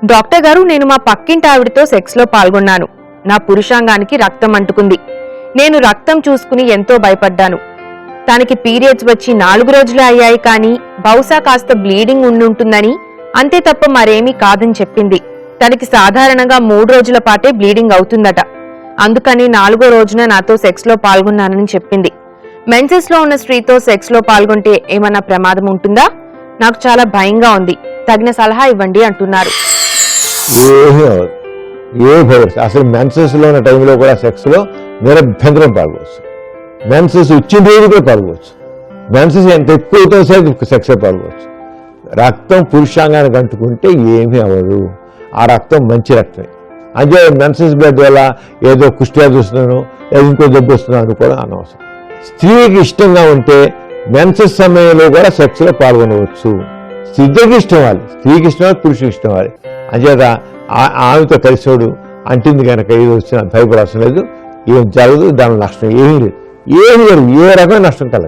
Doctor గారు, నేను మా పక్కింటి ఆవిడతో సెక్స్లో పాల్గొన్నాను. నా పురుషాంగానికి రక్తం అంటుకుంది. నేను రక్తం చూసుకుని ఎంతో భయపడ్డాను. తనకి పీరియడ్స్ వచ్చి 4 రోజులే అయ్యాయి, కానీ బహుశా కాస్త బ్లీడింగ్ ఉండుంటుందని, అంతే తప్ప మరేమీ కాదని చెప్పింది. తనకి సాధారణంగా 3 రోజుల పాటే బ్లీడింగ్ అవుతుందట. అందుకని 4వ రోజున నాతో సెక్స్లో పాల్గొన్నానని చెప్పింది. మెన్సెస్లో ఉన్న స్త్రీతో సెక్స్లో పాల్గొంటే ఏమన్నా ప్రమాదం ఉంటుందా? నాకు చాలా భయంగా ఉంది, తగిన సలహా ఇవ్వండి అంటున్నారు. ఏ భయం అసలు మెన్సెస్లో ఉన్న టైంలో కూడా సెక్స్లో నిరభ్యంతరం పాల్గొచ్చు. మెన్సెస్ వచ్చిన రోజు కూడా పాల్గొచ్చు. మెన్సెస్ ఎంత ఎక్కువతో సెక్స్ పాల్గొచ్చు. రక్తం పురుషాంగానికి అంటుకుంటే ఏమీ అవ్వదు. ఆ రక్తం మంచి రక్తమే. అంటే మెన్సెస్ బ్లడ్ వల్ల ఏదో కుష్టివ్యాధి వస్తున్నాను లేదా ఇంకో జబ్బు వస్తున్నాను అనుకోవడం అనవసరం. స్త్రీకి ఇష్టంగా ఉంటే మెన్సెస్ సమయంలో కూడా సెక్స్లో పాల్గొనవచ్చు. ఇద్దరికి ఇష్టం వాలి, స్త్రీకి ఇష్టం వాలి, పురుషుడికి ఇష్టం వాలి. అంచేత ఆమెతో కలిసినోడు అంటింది కనుక ఏది వచ్చినా భయపడాల్సిన లేదు. ఏం జరగదు, దాని నష్టం ఏమీ లేదు. ఏ రకమైన నష్టం కలగదు.